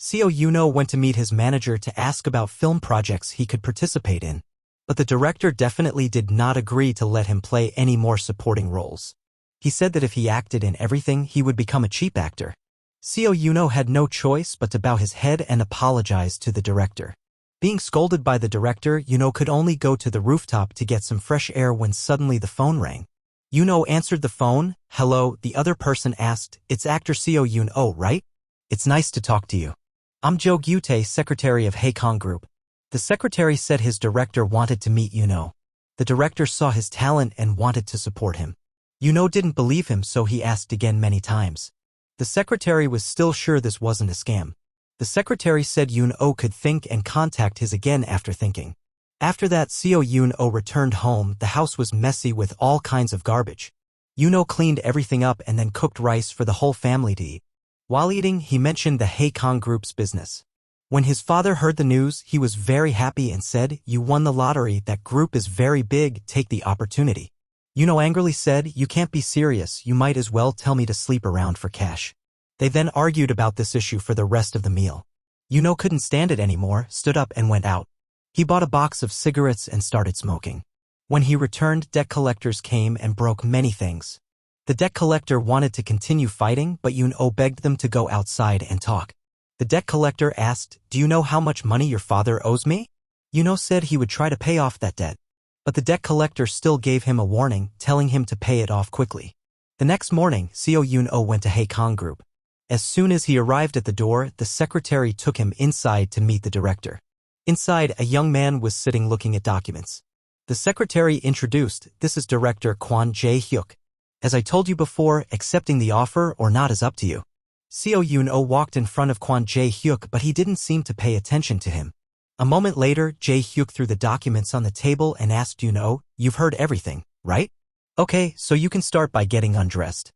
Seo Yeon Oh went to meet his manager to ask about film projects he could participate in, but the director definitely did not agree to let him play any more supporting roles. He said that if he acted in everything, he would become a cheap actor. Seo Yeon Oh had no choice but to bow his head and apologize to the director. Being scolded by the director, Yeon Oh could only go to the rooftop to get some fresh air when suddenly the phone rang. Yeon Oh answered the phone. "Hello," the other person asked. "It's actor Seo Yeon Oh, right? It's nice to talk to you. I'm Jae Hyuk, secretary of Haecong Group." The secretary said his director wanted to meet Yeon Oh. The director saw his talent and wanted to support him. Yeon Oh didn't believe him, so he asked again many times. The secretary was still sure this wasn't a scam. The secretary said Yeon Oh could think and contact his again after thinking. After that, Seo Yeon Oh returned home. The house was messy with all kinds of garbage. Yeon Oh cleaned everything up and then cooked rice for the whole family to eat. While eating, he mentioned the Haecong Group's business. When his father heard the news, he was very happy and said, "You won the lottery. That group is very big. Take the opportunity." Yeon Oh angrily said, "You can't be serious. You might as well tell me to sleep around for cash." They then argued about this issue for the rest of the meal. Yeon Oh couldn't stand it anymore, stood up and went out. He bought a box of cigarettes and started smoking. When he returned, debt collectors came and broke many things. The debt collector wanted to continue fighting, but Yeon Oh begged them to go outside and talk. The debt collector asked, "Do you know how much money your father owes me?" Yeon Oh said he would try to pay off that debt. But the debt collector still gave him a warning, telling him to pay it off quickly. The next morning, Seo Yeon Oh went to Haecong Group. As soon as he arrived at the door, the secretary took him inside to meet the director. Inside, a young man was sitting looking at documents. The secretary introduced, "This is Director Jae Hyuk. As I told you before, accepting the offer or not is up to you." Seo Yeon Oh walked in front of Jae Hyuk, but he didn't seem to pay attention to him. A moment later, Jae Hyuk threw the documents on the table and asked Yeon Oh, "You've heard everything, right? Okay, so you can start by getting undressed."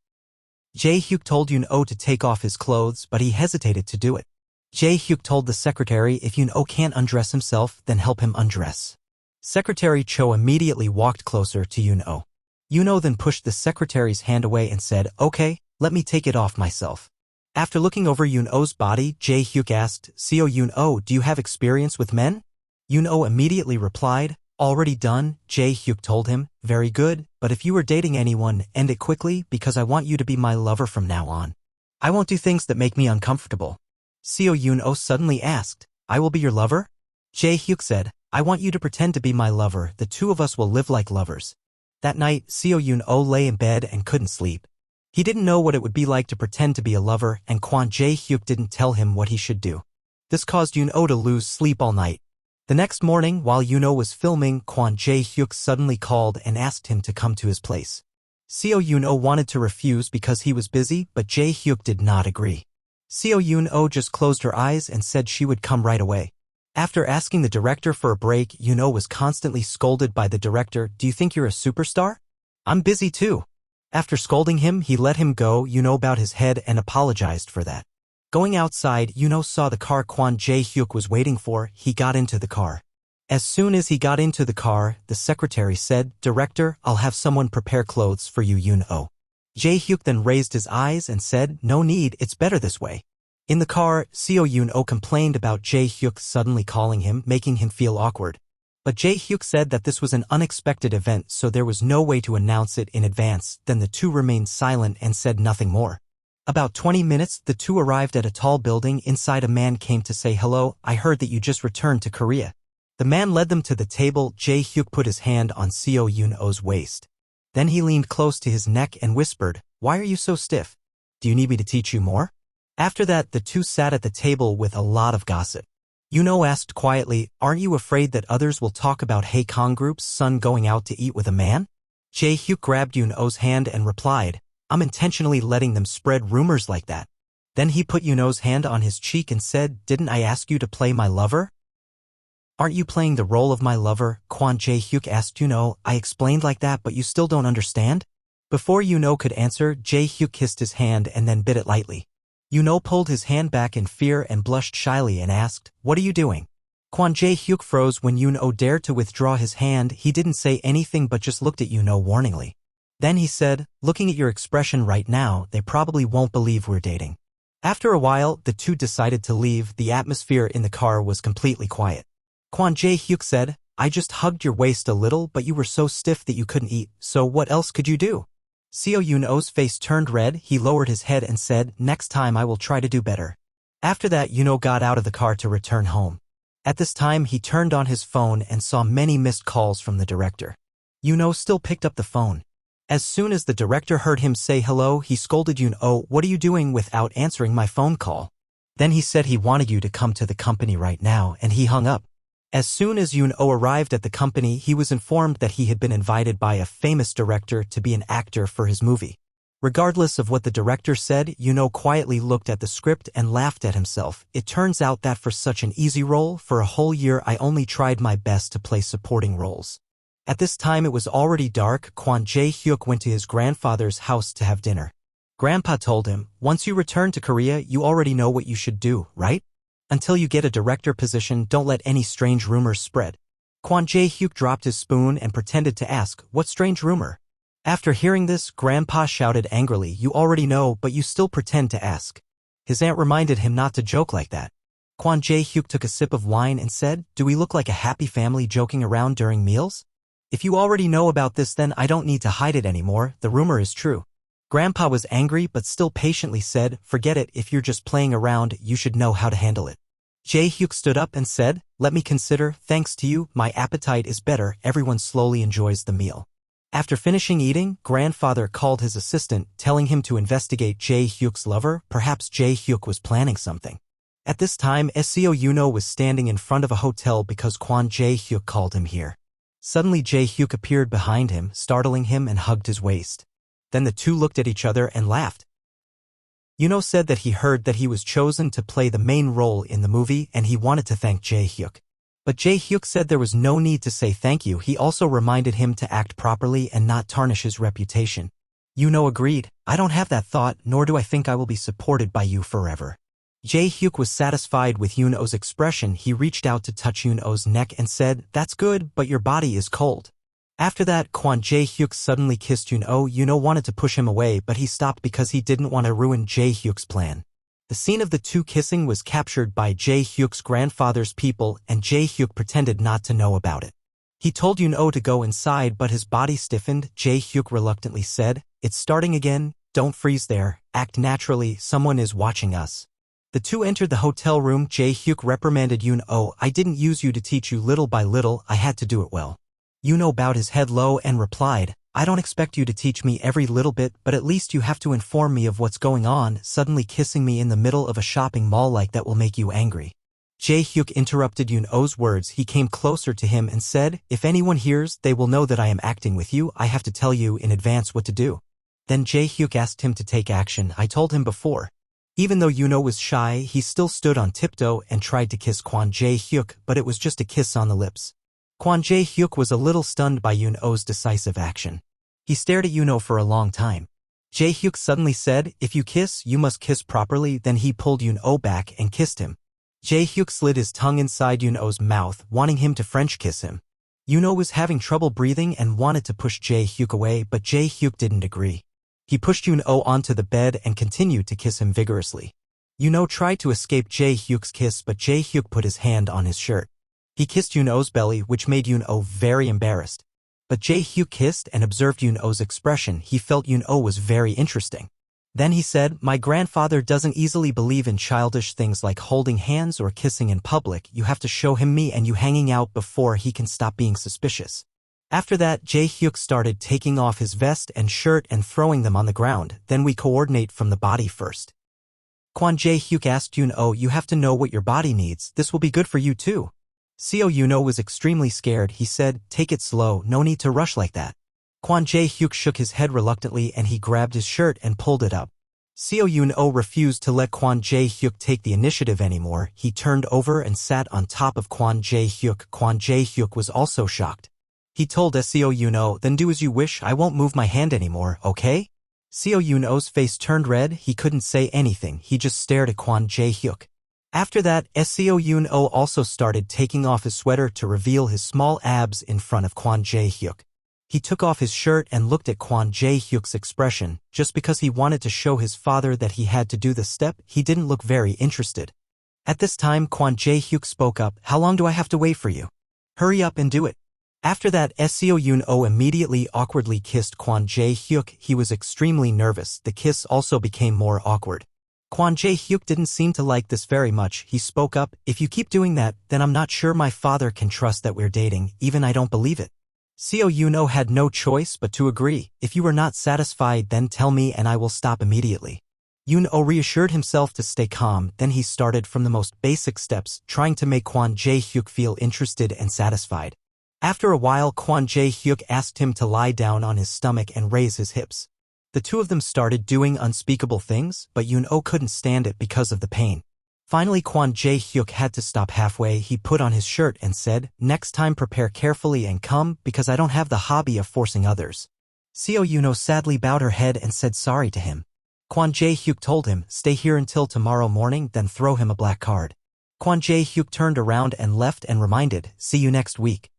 Jae Hyuk told Yeon Oh to take off his clothes, but he hesitated to do it. Jae Hyuk told the secretary if Yeon Oh can't undress himself, then help him undress. Secretary Cho immediately walked closer to Yeon Oh. Yeon Oh then pushed the secretary's hand away and said, "Okay, let me take it off myself." After looking over Yeon Oh's body, Jae Hyuk asked, "Seo Yeon Oh, do you have experience with men?" Yeon Oh immediately replied, "Already done." Jae Hyuk told him, "Very good, but if you were dating anyone, end it quickly because I want you to be my lover from now on. I won't do things that make me uncomfortable." Seo Yeon Oh suddenly asked, "I will be your lover?" Jae Hyuk said, "I want you to pretend to be my lover. The two of us will live like lovers." That night, Seo Yeon Oh lay in bed and couldn't sleep. He didn't know what it would be like to pretend to be a lover, and Jae Hyuk didn't tell him what he should do. This caused Yeon Oh to lose sleep all night. The next morning, while Yeon Oh was filming, Jae Hyuk suddenly called and asked him to come to his place. Seo Yeon Oh wanted to refuse because he was busy, but Jae Hyuk did not agree. Seo Yeon Oh just closed her eyes and said she would come right away. After asking the director for a break, Yeon Oh was constantly scolded by the director. "Do you think you're a superstar? I'm busy too." After scolding him, he let him go. Yeon Oh bowed his head and apologized for that. Going outside, Yeon Oh saw the car Jae Hyuk was waiting for. He got into the car. As soon as he got into the car, the secretary said, "Director, I'll have someone prepare clothes for you, Yeon Oh." Jae Hyuk then raised his eyes and said, "No need, it's better this way." In the car, Seo Yeon Oh complained about Jae Hyuk suddenly calling him, making him feel awkward. But Jae Hyuk said that this was an unexpected event, so there was no way to announce it in advance. Then the two remained silent and said nothing more. About 20 minutes, the two arrived at a tall building. Inside, a man came to say, "Hello, I heard that you just returned to Korea." The man led them to the table. Jae Hyuk put his hand on Seo Yeon Oh's waist. Then he leaned close to his neck and whispered, "Why are you so stiff? Do you need me to teach you more?" After that, the two sat at the table with a lot of gossip. Yeon Oh asked quietly, "Aren't you afraid that others will talk about Haecong Group's son going out to eat with a man?" Jae Hyuk grabbed Yeon Oh's hand and replied, "I'm intentionally letting them spread rumors like that." Then he put Yeon Oh's hand on his cheek and said, "Didn't I ask you to play my lover? Aren't you playing the role of my lover?" Jae Hyuk asked Yeon Oh. "I explained like that, but you still don't understand?" Before Yeon Oh could answer, Jae Hyuk kissed his hand and then bit it lightly. Yeon Oh pulled his hand back in fear and blushed shyly and asked, "What are you doing?" Jae Hyuk froze when Yeon Oh dared to withdraw his hand. He didn't say anything but just looked at Yeon Oh warningly. Then he said, "Looking at your expression right now, they probably won't believe we're dating." After a while, the two decided to leave. The atmosphere in the car was completely quiet. Jae Hyuk said, I just hugged your waist a little, but you were so stiff that you couldn't eat, so what else could you do? Seo Yeon Oh's face turned red. He lowered his head and said, next time I will try to do better. After that, Yeon Oh got out of the car to return home. At this time, he turned on his phone and saw many missed calls from the director. Yeon Oh still picked up the phone. As soon as the director heard him say hello, he scolded Yeon Oh, what are you doing without answering my phone call? Then he said he wanted you to come to the company right now, and he hung up. As soon as Yeon Oh arrived at the company, he was informed that he had been invited by a famous director to be an actor for his movie. Regardless of what the director said, Yeon Oh quietly looked at the script and laughed at himself. It turns out that for such an easy role, for a whole year I only tried my best to play supporting roles. At this time it was already dark. Jae Hyuk went to his grandfather's house to have dinner. Grandpa told him, once you return to Korea, you already know what you should do, right? Until you get a director position, don't let any strange rumors spread. Jae Hyuk dropped his spoon and pretended to ask, what strange rumor? After hearing this, Grandpa shouted angrily, you already know, but you still pretend to ask. His aunt reminded him not to joke like that. Jae Hyuk took a sip of wine and said, do we look like a happy family joking around during meals? If you already know about this, then I don't need to hide it anymore, the rumor is true. Grandpa was angry but still patiently said, forget it, if you're just playing around, you should know how to handle it. Jae Hyuk stood up and said, let me consider, thanks to you, my appetite is better. Everyone slowly enjoys the meal. After finishing eating, grandfather called his assistant, telling him to investigate Jae Hyuk's lover. Perhaps Jae Hyuk was planning something. At this time, Seo Yeon Oh was standing in front of a hotel because Jae Hyuk called him here. Suddenly Jae Hyuk appeared behind him, startling him, and hugged his waist. Then the two looked at each other and laughed. Yeon Oh said that he heard that he was chosen to play the main role in the movie and he wanted to thank Jae Hyuk. But Jae Hyuk said there was no need to say thank you. He also reminded him to act properly and not tarnish his reputation. Yeon Oh agreed, I don't have that thought, nor do I think I will be supported by you forever. Jae Hyuk was satisfied with Yeon Oh's expression. He reached out to touch Yeon Oh's neck and said, that's good, but your body is cold. After that, Jae Hyuk suddenly kissed Yeon Oh. Yeon Oh wanted to push him away, but he stopped because he didn't want to ruin Jae Hyuk's plan. The scene of the two kissing was captured by Jae Hyuk's grandfather's people, and Jae Hyuk pretended not to know about it. He told Yeon Oh to go inside, but his body stiffened. Jae Hyuk reluctantly said, it's starting again, don't freeze there, act naturally, someone is watching us. The two entered the hotel room. Jae Hyuk reprimanded Yeon Oh, I didn't use you to teach you little by little, I had to do it well. Yeon Oh bowed his head low and replied, I don't expect you to teach me every little bit, but at least you have to inform me of what's going on. Suddenly kissing me in the middle of a shopping mall like that will make you angry. Jae Hyuk interrupted Yeon Oh's words. He came closer to him and said, if anyone hears, they will know that I am acting with you. I have to tell you in advance what to do. Then Jae Hyuk asked him to take action. I told him before. Even though Yeon Oh was shy, he still stood on tiptoe and tried to kiss Jae Hyuk, but it was just a kiss on the lips. Jae Hyuk was a little stunned by Yeon Oh's decisive action. He stared at Yeon Oh for a long time. Jae Hyuk suddenly said, if you kiss, you must kiss properly. Then he pulled Yeon Oh back and kissed him. Jae Hyuk slid his tongue inside Yeon Oh's mouth, wanting him to French kiss him. Yeon Oh was having trouble breathing and wanted to push Jae Hyuk away, but Jae Hyuk didn't agree. He pushed Yeon Oh onto the bed and continued to kiss him vigorously. Yeon Oh tried to escape Jae Hyuk's kiss, but Jae Hyuk put his hand on his shirt. He kissed Yeon Oh's belly, which made Yeon Oh very embarrassed. But Jae Hyuk kissed and observed Yeon Oh's expression. He felt Yeon Oh was very interesting. Then he said, my grandfather doesn't easily believe in childish things like holding hands or kissing in public. You have to show him me and you hanging out before he can stop being suspicious. After that, Jae Hyuk started taking off his vest and shirt and throwing them on the ground. Then we coordinate from the body first. Jae Hyuk asked Yeon Oh, you have to know what your body needs. This will be good for you too. Seo Yeon Oh was extremely scared. He said, take it slow, no need to rush like that. Jae Hyuk shook his head reluctantly and he grabbed his shirt and pulled it up. Seo Yeon Oh refused to let Jae Hyuk take the initiative anymore. He turned over and sat on top of Jae Hyuk. Jae Hyuk was also shocked. He told Seo Yeon Oh, then do as you wish, I won't move my hand anymore, okay? Seo Yeon Oh's face turned red. He couldn't say anything. He just stared at Jae Hyuk. After that, Seo Yeon Oh also started taking off his sweater to reveal his small abs in front of Jae Hyuk. He took off his shirt and looked at Jae Hyuk's expression. Just because he wanted to show his father that he had to do the step, he didn't look very interested. At this time, Jae Hyuk spoke up, "How long do I have to wait for you? Hurry up and do it." After that, Seo Yeon Oh immediately awkwardly kissed Jae Hyuk. He was extremely nervous. The kiss also became more awkward. Jae Hyuk didn't seem to like this very much. He spoke up, "If you keep doing that, then I'm not sure my father can trust that we're dating, even I don't believe it." Seo Yeon Oh had no choice but to agree. "If you are not satisfied, then tell me and I will stop immediately." Yeon Oh reassured himself to stay calm. Then he started from the most basic steps, trying to make Jae Hyuk feel interested and satisfied. After a while, Jae Hyuk asked him to lie down on his stomach and raise his hips. The two of them started doing unspeakable things, but Yeon Oh couldn't stand it because of the pain. Finally, Jae Hyuk had to stop halfway. He put on his shirt and said, "Next time prepare carefully and come, because I don't have the hobby of forcing others." Seo Yeon Oh sadly bowed her head and said sorry to him. Jae Hyuk told him, "Stay here until tomorrow morning, then throw him a black card." Jae Hyuk turned around and left and reminded, "See you next week."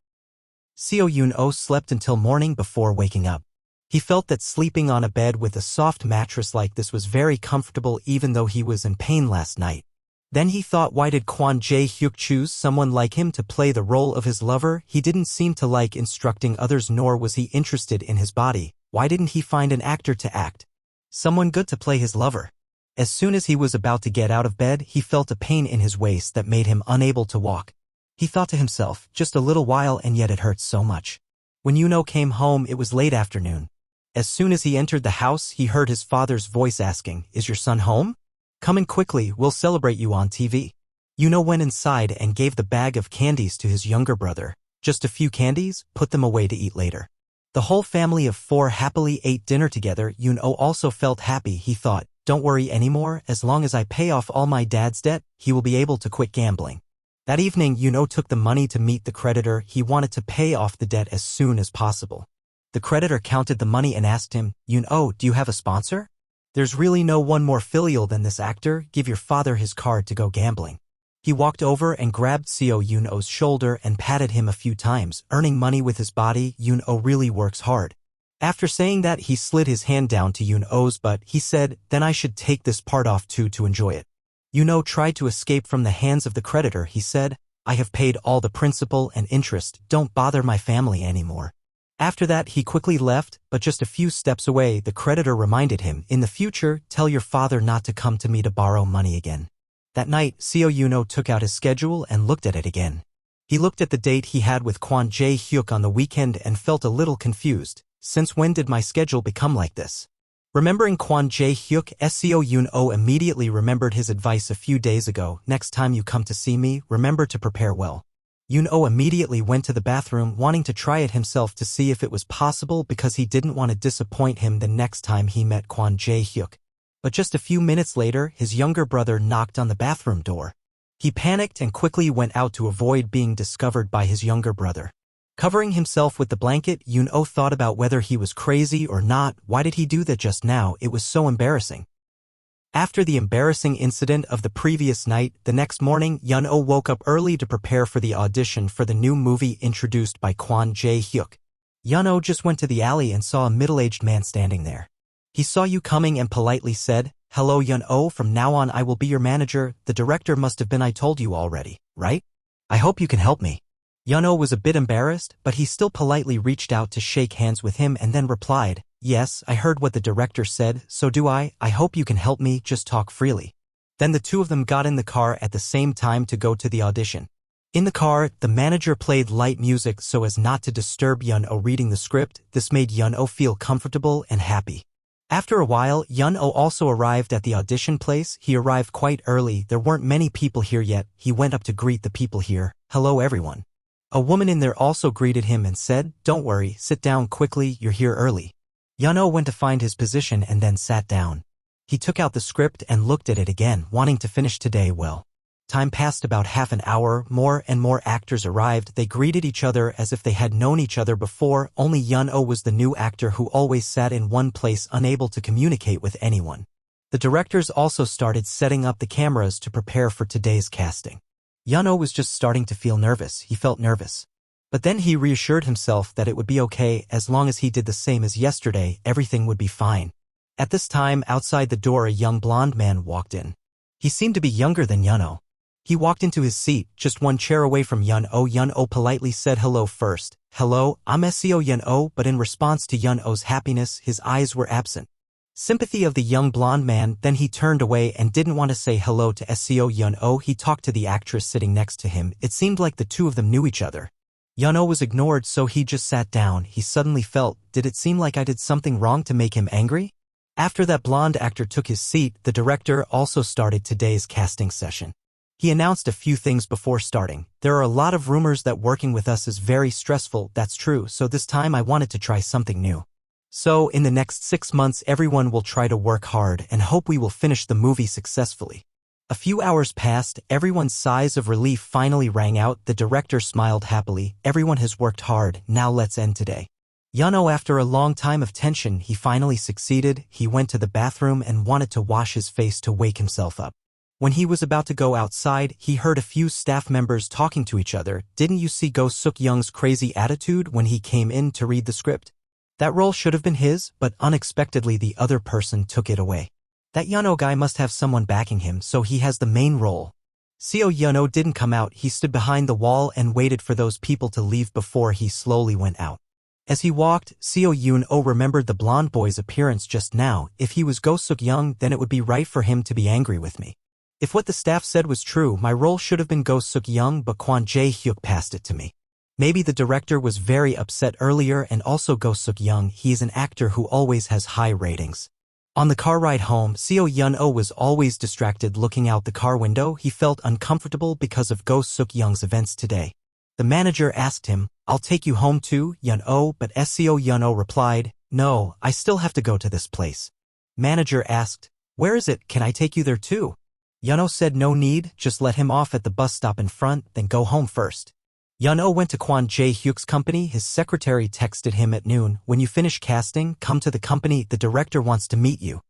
Seo Yeon Oh slept until morning before waking up. He felt that sleeping on a bed with a soft mattress like this was very comfortable even though he was in pain last night. Then he thought, why did Jae Hyuk choose someone like him to play the role of his lover? He didn't seem to like instructing others, nor was he interested in his body. Why didn't he find an actor to act someone good to play his lover? As soon as he was about to get out of bed, he felt a pain in his waist that made him unable to walk. He thought to himself, just a little while and yet it hurts so much. When Yeon Oh came home, it was late afternoon. As soon as he entered the house, he heard his father's voice asking, "Is your son home? Come in quickly, we'll celebrate you on TV." Yeon Oh went inside and gave the bag of candies to his younger brother. "Just a few candies, put them away to eat later." The whole family of four happily ate dinner together. Yeon Oh also felt happy. He thought, "Don't worry anymore, as long as I pay off all my dad's debt, he will be able to quit gambling." That evening, Yeon Oh took the money to meet the creditor. He wanted to pay off the debt as soon as possible. The creditor counted the money and asked him, "Yeon Oh, do you have a sponsor? There's really no one more filial than this actor. Give your father his card to go gambling." He walked over and grabbed Seo Yeon Oh's shoulder and patted him a few times. Earning money with his body, Yeon Oh really works hard. After saying that, he slid his hand down to Yeon Oh's butt. He said, "Then I should take this part off too to enjoy it." Yeon Oh tried to escape from the hands of the creditor. He said, "I have paid all the principal and interest. Don't bother my family anymore." After that, he quickly left, but just a few steps away, the creditor reminded him, "In the future, tell your father not to come to me to borrow money again." That night, Seo Yeon Oh took out his schedule and looked at it again. He looked at the date he had with Jae Hyuk on the weekend and felt a little confused. Since when did my schedule become like this? Remembering Jae Hyuk, Seo Yeon Oh immediately remembered his advice a few days ago. "Next time you come to see me, remember to prepare well." Yeon Oh immediately went to the bathroom, wanting to try it himself to see if it was possible because he didn't want to disappoint him the next time he met Jae Hyuk. But just a few minutes later, his younger brother knocked on the bathroom door. He panicked and quickly went out to avoid being discovered by his younger brother. Covering himself with the blanket, Yeon Oh thought about whether he was crazy or not. Why did he do that just now? It was so embarrassing. After the embarrassing incident of the previous night, the next morning, Yeon Oh woke up early to prepare for the audition for the new movie introduced by Jae Hyuk. Yeon Oh just went to the alley and saw a middle-aged man standing there. He saw you coming and politely said, "Hello Yeon Oh, from now on I will be your manager." The director must have been, "I told you already, right? I hope you can help me." Yeon Oh was a bit embarrassed, but he still politely reached out to shake hands with him and then replied, "Yes, I heard what the director said, so do I. I hope you can help me, just talk freely." Then the two of them got in the car at the same time to go to the audition. In the car, the manager played light music so as not to disturb Yeon Oh reading the script. This made Yeon Oh feel comfortable and happy. After a while, Yeon Oh also arrived at the audition place. He arrived quite early. There weren't many people here yet. He went up to greet the people here. "Hello everyone." A woman in there also greeted him and said, "Don't worry, sit down quickly, you're here early." Yeon Oh went to find his position and then sat down. He took out the script and looked at it again, wanting to finish today well. Time passed about half an hour. More and more actors arrived. They greeted each other as if they had known each other before. Only Yeon Oh was the new actor who always sat in one place, unable to communicate with anyone. The directors also started setting up the cameras to prepare for today's casting. Yeon Oh was just starting to feel nervous. He felt nervous. But then he reassured himself that it would be okay as long as he did the same as yesterday, everything would be fine. At this time, outside the door a young blonde man walked in. He seemed to be younger than Yeon Oh. He walked into his seat, just one chair away from Yeon Oh. Yeon Oh politely said hello first. Hello, I'm Seo Yeon Oh, but in response to Yeon Oh's happiness, his eyes were absent. Sympathy of the young blonde man, then he turned away and didn't want to say hello to Seo Yeon Oh. He talked to the actress sitting next to him. It seemed like the two of them knew each other. Yeon Oh was ignored, so he just sat down. He suddenly felt, did it seem like I did something wrong to make him angry? After that blonde actor took his seat, the director also started today's casting session. He announced a few things before starting. There are a lot of rumors that working with us is very stressful, that's true, so this time I wanted to try something new. So, in the next 6 months everyone will try to work hard and hope we will finish the movie successfully. A few hours passed, everyone's sighs of relief finally rang out, the director smiled happily, everyone has worked hard, now let's end today. Yeon Oh, after a long time of tension, he finally succeeded. He went to the bathroom and wanted to wash his face to wake himself up. When he was about to go outside, he heard a few staff members talking to each other. Didn't you see Go Suk-young's crazy attitude when he came in to read the script? That role should have been his, but unexpectedly the other person took it away. That Yeon Oh guy must have someone backing him, so he has the main role. Seo Yeon Oh didn't come out. He stood behind the wall and waited for those people to leave before he slowly went out. As he walked, Seo Yeon Oh remembered the blonde boy's appearance just now. If he was Go Suk-young, then it would be right for him to be angry with me. If what the staff said was true, my role should have been Go Suk-young, but Jae Hyuk passed it to me. Maybe the director was very upset earlier, and also Go Suk-young, he is an actor who always has high ratings. On the car ride home, Seo Yeon Oh was always distracted looking out the car window. He felt uncomfortable because of Go Suk-young's events today. The manager asked him, I'll take you home too, Yeon Oh, but Seo Yeon Oh replied, no, I still have to go to this place. Manager asked, where is it, can I take you there too? Yeon Oh said no need, just let him off at the bus stop in front, then go home first. Yeon Oh went to Jae Hyuk's company. His secretary texted him at noon, when you finish casting, come to the company, the director wants to meet you.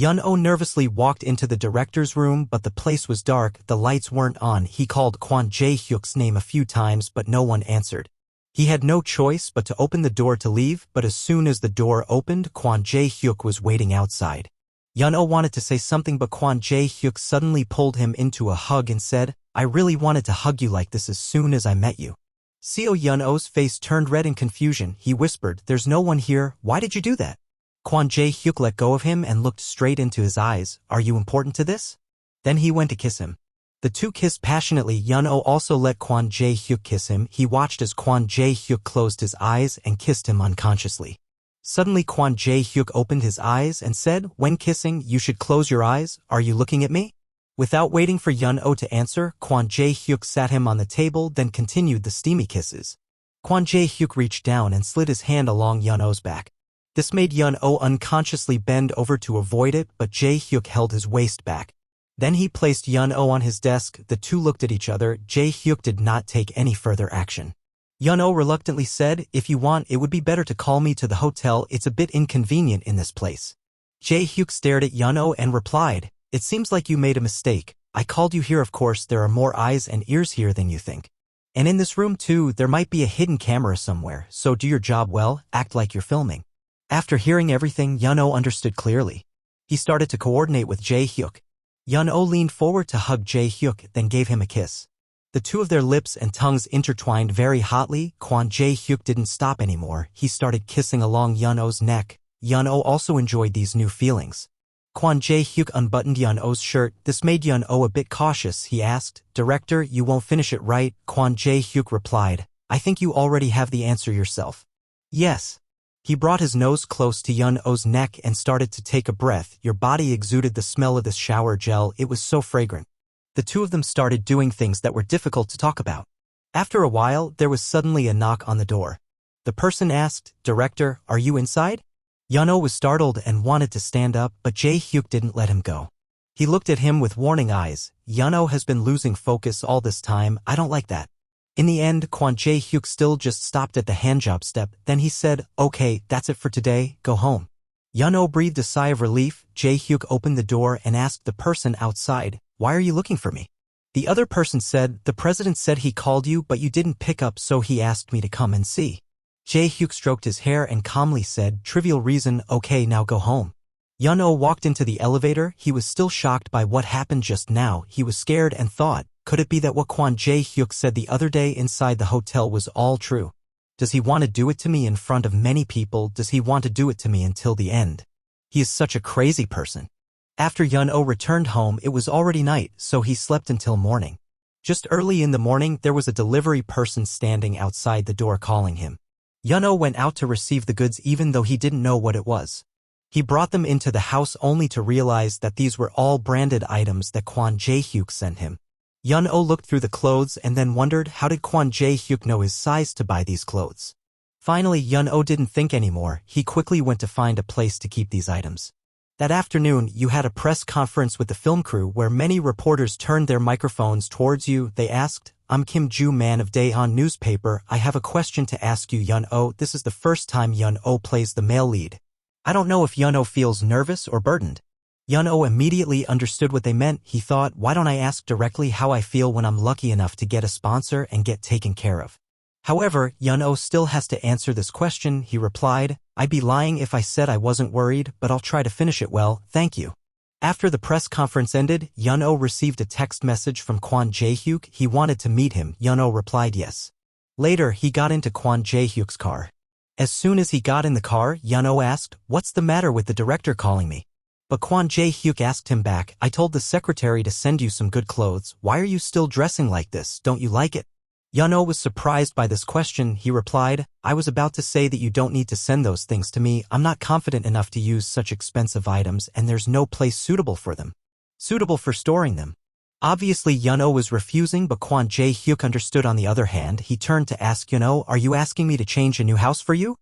Yeon Oh nervously walked into the director's room, but the place was dark, the lights weren't on. He called Jae Hyuk's name a few times, but no one answered. He had no choice but to open the door to leave, but as soon as the door opened, Jae Hyuk was waiting outside. Yeon Oh wanted to say something, but Jae Hyuk suddenly pulled him into a hug and said, I really wanted to hug you like this as soon as I met you. Seo Yeon Oh's face turned red in confusion. He whispered, there's no one here, why did you do that? Jae Hyuk let go of him and looked straight into his eyes. Are you important to this? Then he went to kiss him. The two kissed passionately. Yeon Oh also let Jae Hyuk kiss him. He watched as Jae Hyuk closed his eyes and kissed him unconsciously. Suddenly Jae Hyuk opened his eyes and said, when kissing, you should close your eyes. Are you looking at me? Without waiting for Yeon Oh to answer, Jae Hyuk sat him on the table, then continued the steamy kisses. Jae Hyuk reached down and slid his hand along Yeon Oh's back. This made Yeon Oh unconsciously bend over to avoid it, but Jae Hyuk held his waist back. Then he placed Yeon Oh on his desk. The two looked at each other. Jae Hyuk did not take any further action. Yeon Oh reluctantly said, if you want, it would be better to call me to the hotel, it's a bit inconvenient in this place. Jae Hyuk stared at Yeon Oh and replied, it seems like you made a mistake. I called you here, of course there are more eyes and ears here than you think. And in this room too, there might be a hidden camera somewhere, so do your job well, act like you're filming. After hearing everything, Yeon Oh understood clearly. He started to coordinate with Jae Hyuk. Yeon Oh leaned forward to hug Jae Hyuk, then gave him a kiss. The two of their lips and tongues intertwined very hotly. Jae Hyuk didn't stop anymore. He started kissing along Yeon Oh's neck. Yeon Oh also enjoyed these new feelings. Jae Hyuk unbuttoned Yeon Oh's shirt. This made Yeon Oh a bit cautious. He asked, Director, you won't finish it, right? Jae Hyuk replied, I think you already have the answer yourself. Yes. He brought his nose close to Yeon Oh's neck and started to take a breath. Your body exuded the smell of this shower gel. It was so fragrant. The two of them started doing things that were difficult to talk about. After a while, there was suddenly a knock on the door. The person asked, Director, are you inside? Yeon Oh was startled and wanted to stand up, but Jae Hyuk didn't let him go. He looked at him with warning eyes. Yeon Oh has been losing focus all this time, I don't like that. In the end, Jae Hyuk still just stopped at the handjob step, then he said, okay, that's it for today, go home. Yeon Oh breathed a sigh of relief. Jae Hyuk opened the door and asked the person outside, why are you looking for me? The other person said, the president said he called you but you didn't pick up so he asked me to come and see. Jae Hyuk stroked his hair and calmly said, trivial reason, okay now go home. Yeon Oh walked into the elevator. He was still shocked by what happened just now. He was scared and thought, could it be that what Jae Hyuk said the other day inside the hotel was all true? Does he want to do it to me in front of many people? Does he want to do it to me until the end? He is such a crazy person. After Yeon Oh returned home, it was already night, so he slept until morning. Just early in the morning, there was a delivery person standing outside the door calling him. Yeon Oh went out to receive the goods even though he didn't know what it was. He brought them into the house only to realize that these were all branded items that Jae Hyuk sent him. Yeon Oh looked through the clothes and then wondered how did Jae Hyuk know his size to buy these clothes. Finally, Yeon Oh didn't think anymore. He quickly went to find a place to keep these items. That afternoon, you had a press conference with the film crew where many reporters turned their microphones towards you. They asked, I'm Kim Joo-man of Daehan newspaper. I have a question to ask you, Yeon Oh. This is the first time Yeon Oh plays the male lead. I don't know if Yeon Oh feels nervous or burdened. Yeon Oh immediately understood what they meant. He thought, why don't I ask directly how I feel when I'm lucky enough to get a sponsor and get taken care of? However, Yeon Oh still has to answer this question. He replied, I'd be lying if I said I wasn't worried, but I'll try to finish it well, thank you. After the press conference ended, Yeon Oh received a text message from Jae Hyuk. He wanted to meet him. Yeon Oh replied yes. Later, he got into Jae Hyuk's car. As soon as he got in the car, Yeon Oh asked, what's the matter with the director calling me? But Jae Hyuk asked him back, I told the secretary to send you some good clothes. Why are you still dressing like this? Don't you like it? Yeon Oh was surprised by this question. He replied, I was about to say that you don't need to send those things to me. I'm not confident enough to use such expensive items and there's no place suitable for them. Suitable for storing them. Obviously Yeon Oh was refusing, but Jae Hyuk understood. On the other hand, he turned to ask Yeon Oh, are you asking me to change a new house for you?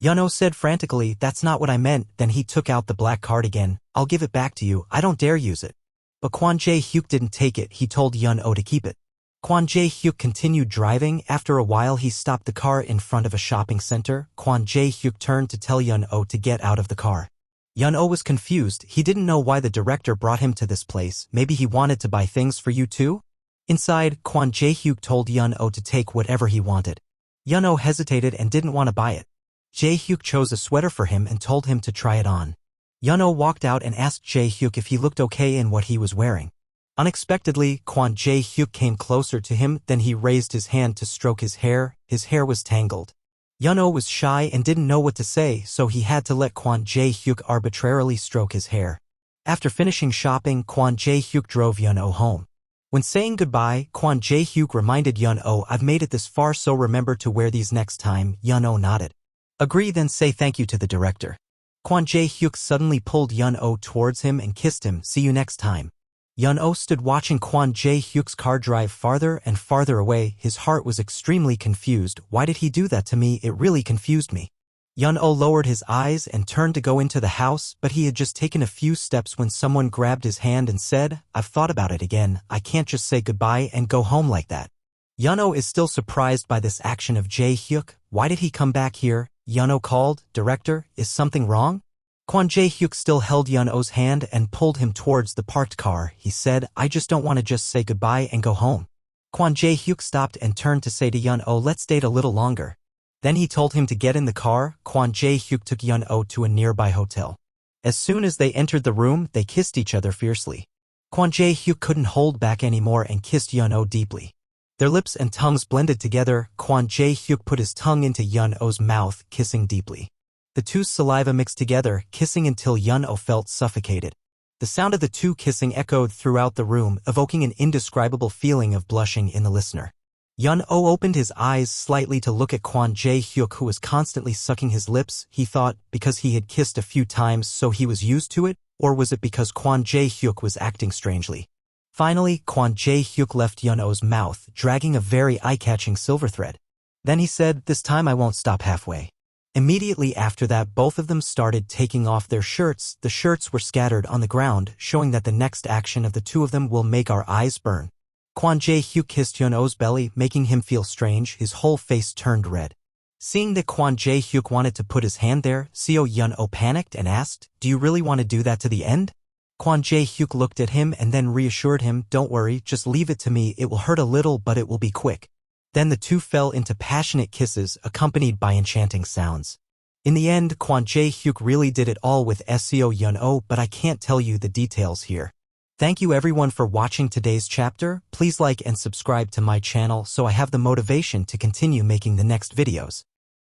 Yeon Oh said frantically, that's not what I meant. Then he took out the black card again. I'll give it back to you. I don't dare use it. But Jae Hyuk didn't take it. He told Yeon Oh to keep it. Jae Hyuk continued driving. After a while he stopped the car in front of a shopping center. Jae Hyuk turned to tell Yeon Oh to get out of the car. Yeon Oh was confused. He didn't know why the director brought him to this place. Maybe he wanted to buy things for you too? Inside, Jae Hyuk told Yeon Oh to take whatever he wanted. Yeon Oh hesitated and didn't want to buy it. Jae Hyuk chose a sweater for him and told him to try it on. Yeon Oh walked out and asked Jae Hyuk if he looked okay in what he was wearing. Unexpectedly, Jae Hyuk came closer to him. Then he raised his hand to stroke his hair. His hair was tangled. Yeon Oh was shy and didn't know what to say, so he had to let Jae Hyuk arbitrarily stroke his hair. After finishing shopping, Jae Hyuk drove Yeon Oh home. When saying goodbye, Jae Hyuk reminded Yeon Oh, I've made it this far, so remember to wear these next time. Yeon Oh nodded. Agree, then say thank you to the director. Jae Hyuk suddenly pulled Yeon Oh towards him and kissed him. See you next time. Yeon Oh stood watching Jae Hyuk's car drive farther and farther away. His heart was extremely confused. Why did he do that to me? It really confused me. Yeon Oh lowered his eyes and turned to go into the house, but he had just taken a few steps when someone grabbed his hand and said, I've thought about it again. I can't just say goodbye and go home like that. Yeon Oh is still surprised by this action of Jae Hyuk. Why did he come back here? Yeon Oh called, Director, is something wrong? Jae Hyuk still held Yeon Oh's hand and pulled him towards the parked car. He said, I just don't want to just say goodbye and go home. Jae Hyuk stopped and turned to say to Yeon Oh, let's date a little longer. Then he told him to get in the car. Jae Hyuk took Yeon Oh to a nearby hotel. As soon as they entered the room, they kissed each other fiercely. Jae Hyuk couldn't hold back anymore and kissed Yeon Oh deeply. Their lips and tongues blended together. Jae Hyuk put his tongue into Yeon Oh's mouth, kissing deeply. The two's saliva mixed together, kissing until Yeon Oh felt suffocated. The sound of the two kissing echoed throughout the room, evoking an indescribable feeling of blushing in the listener. Yeon Oh opened his eyes slightly to look at Jae Hyuk, who was constantly sucking his lips. He thought, because he had kissed a few times so he was used to it, or was it because Jae Hyuk was acting strangely? Finally, Jae Hyuk left Yeon Oh's mouth, dragging a very eye-catching silver thread. Then he said, this time I won't stop halfway. Immediately after that, both of them started taking off their shirts. The shirts were scattered on the ground, showing that the next action of the two of them will make our eyes burn. Jae Hyuk kissed Yeon Oh's belly, making him feel strange. His whole face turned red. Seeing that Jae Hyuk wanted to put his hand there, Seo Yeon Oh panicked and asked, do you really want to do that to the end? Jae Hyuk looked at him and then reassured him, "Don't worry, just leave it to me, it will hurt a little but it will be quick." Then the two fell into passionate kisses accompanied by enchanting sounds. In the end, Jae Hyuk really did it all with Seo Yeon Oh, but I can't tell you the details here. Thank you everyone for watching today's chapter. Please like and subscribe to my channel so I have the motivation to continue making the next videos.